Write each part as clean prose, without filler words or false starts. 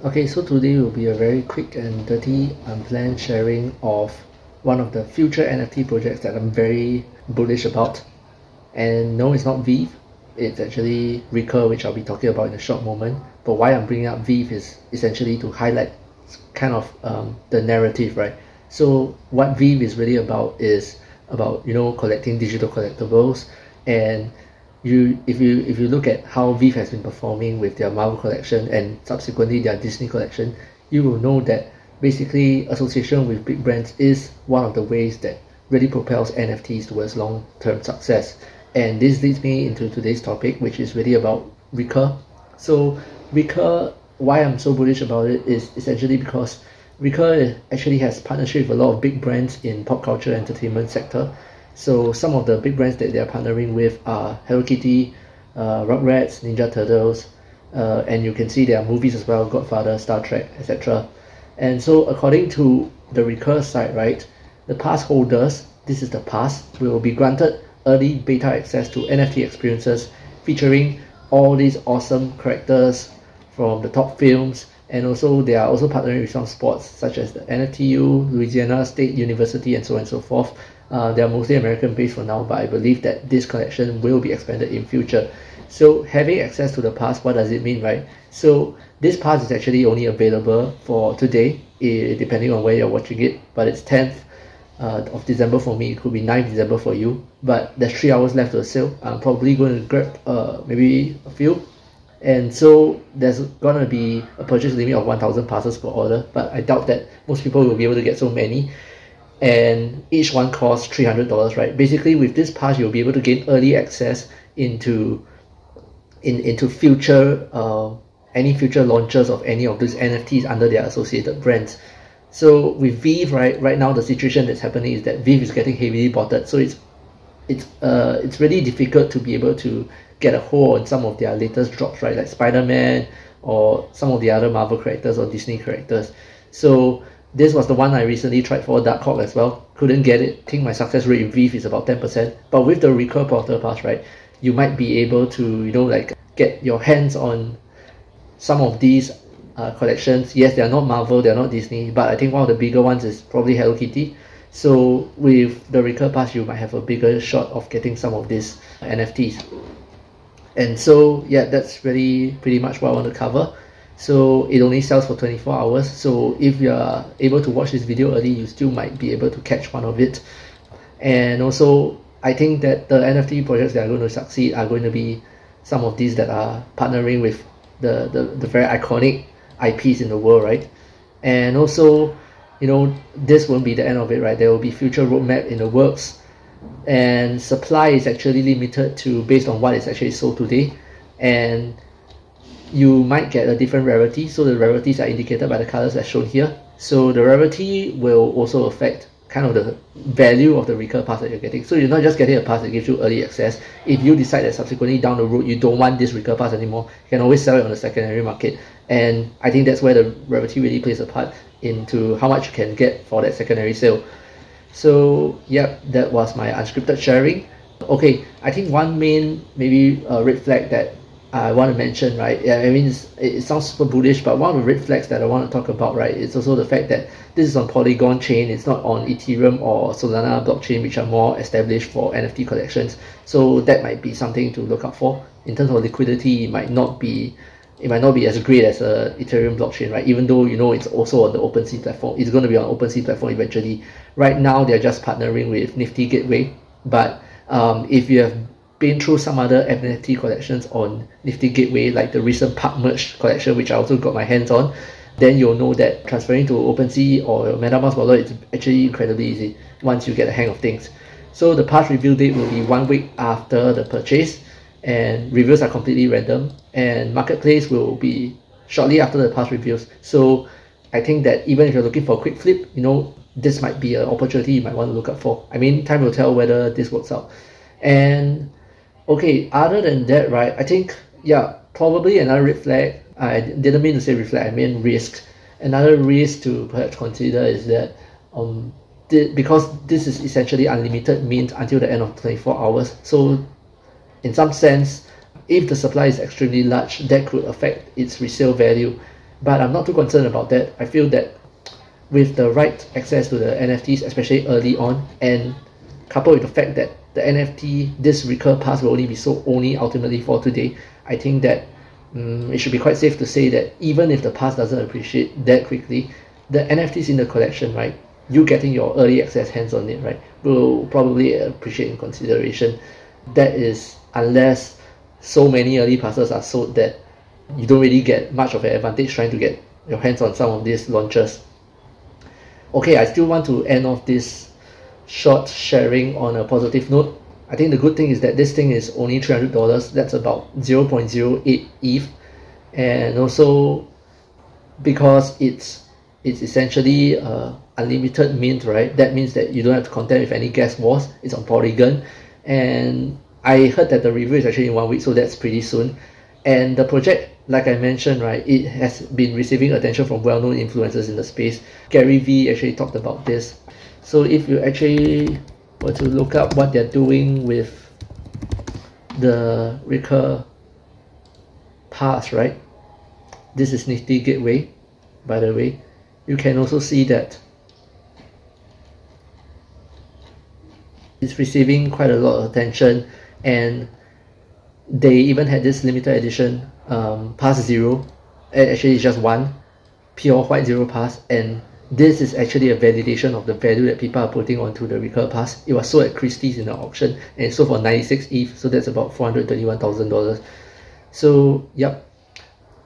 Okay, so today will be a very quick and dirty unplanned sharing of one of the future NFT projects that I'm very bullish about. And no, it's not Veve, it's actually RECUR, which I'll be talking about in a short moment. But why I'm bringing up Veve is essentially to highlight kind of the narrative, right? So what Veve is really about is about collecting digital collectibles, and if you look at how Veve has been performing with their Marvel collection and subsequently their Disney collection, you will know that basically association with big brands is one of the ways that really propels NFTs towards long-term success. And this leads me into today's topic, which is really about RECUR. So RECUR, why I'm so bullish about it is essentially because RECUR actually has partnership with a lot of big brands in pop culture entertainment sector. So some of the big brands that they are partnering with are Hello Kitty, Rugrats, Ninja Turtles, and you can see their movies as well, Godfather, Star Trek, etc. And so according to the RECUR site, right, the pass holders, this is the pass, will be granted early beta access to NFT experiences featuring all these awesome characters from the top films, and also they are also partnering with some sports such as the NFTU, Louisiana State University, and so on and so forth. They are mostly American based for now, but I believe that this collection will be expanded in future. So having access to the pass, what does it mean, right? So this pass is actually only available for today, depending on where you're watching it, but it's 10th of December for me. It could be 9th December for you, but there's 3 hours left to the sale. I'm probably going to grab maybe a few, and so there's gonna be a purchase limit of 1,000 passes per order, but I doubt that most people will be able to get so many, and each one costs $300, right? Basically with this pass you'll be able to gain early access into future any future launches of any of these NFTs under their associated brands. So with Veve, right now the situation that's happening is that Veve is getting heavily botted, so it's really difficult to be able to get a hold on some of their latest drops, right, like Spider-Man or some of the other Marvel characters or Disney characters. So this was the one I recently tried for Dark Hawk as well, couldn't get it. I think my success rate in Veve is about 10%, but with the RECUR Portal Pass, right, you might be able to like get your hands on some of these collections. Yes, they are not Marvel, they are not Disney, but I think one of the bigger ones is probably Hello Kitty. So with the RECUR Pass you might have a bigger shot of getting some of these NFTs. And so yeah, that's really pretty much what I want to cover. So it only sells for 24 hours, so if you are able to watch this video early, you still might be able to catch one of it. And also I think that the NFT projects that are going to succeed are going to be some of these that are partnering with the very iconic IPs in the world, right? And also, this won't be the end of it, right? There will be future roadmap in the works, and supply is actually limited to based on what is actually sold today, and you might get a different rarity. So the rarities are indicated by the colors as shown here. So the rarity will also affect kind of the value of the RECUR pass that you're getting. So you're not just getting a pass that gives you early access. If you decide that subsequently down the road you don't want this RECUR pass anymore, you can always sell it on the secondary market. And I think that's where the rarity really plays a part into how much you can get for that secondary sale. So yep, that was my unscripted sharing. Okay, I think one main maybe red flag that I want to mention, right? Yeah, I mean it sounds super bullish, but one of the red flags that I want to talk about, right, is also the fact that this is on Polygon chain. It's not on Ethereum or Solana blockchain, which are more established for NFT collections. So that might be something to look out for. In terms of liquidity, it might not be as great as a Ethereum blockchain, right? Even though it's also on the OpenSea platform. It's going to be on OpenSea platform eventually. Right now they're just partnering with Nifty Gateway, but if you have been through some other NFT collections on Nifty Gateway, like the recent Park Merge collection, which I also got my hands on, then you'll know that transferring to OpenSea or MetaMask wallet is actually incredibly easy once you get the hang of things. So the pass reveal date will be 1 week after the purchase, and reviews are completely random, and marketplace will be shortly after the pass reviews. So I think that even if you're looking for a quick flip, this might be an opportunity you might want to look out for. I mean, time will tell whether this works out. And okay, other than that, right, I think, yeah, probably another red flag, I didn't mean to say red flag, I mean risk. Another risk to perhaps consider is that because this is essentially unlimited mint until the end of 24 hours, so in some sense, if the supply is extremely large, that could affect its resale value. But I'm not too concerned about that. I feel that with the right access to the NFTs, especially early on, and coupled with the fact that the NFT, this RECUR Pass will only be sold only ultimately for today, I think that it should be quite safe to say that even if the pass doesn't appreciate that quickly, the NFTs in the collection, right, you getting your early access hands on it, right, will probably appreciate in consideration. That is, unless so many early passes are sold that you don't really get much of an advantage trying to get your hands on some of these launches. Okay, I still want to end off this short sharing on a positive note. I think the good thing is that this thing is only $300. That's about 0.08 ETH, and also because it's essentially unlimited mint, right? That means that you don't have to contend with any gas wars. It's on Polygon, and I heard that the review is actually in 1 week, so that's pretty soon. And the project, like I mentioned, right, it has been receiving attention from well-known influencers in the space. Gary Vee actually talked about this. So if you actually were to look up what they're doing with the RECUR Pass, right? This is Nifty Gateway, by the way. You can also see that it's receiving quite a lot of attention, and they even had this limited edition Pass Zero. Actually, it's just one pure white zero pass, and this is actually a validation of the value that people are putting onto the RECUR Pass. It was sold at Christie's in the auction, and it sold for 96 ETH, so that's about $431,000. So yep,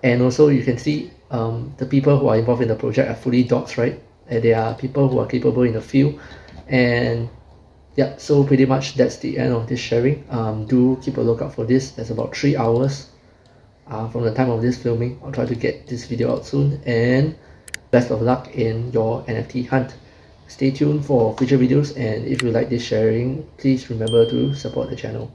and also you can see the people who are involved in the project are fully doxed, right? And they are people who are capable in the field. And yeah, so pretty much that's the end of this sharing. Do keep a lookout for this. That's about 3 hours from the time of this filming. I'll try to get this video out soon, and best of luck in your NFT hunt. Stay tuned for future videos, and if you like this sharing, please remember to support the channel.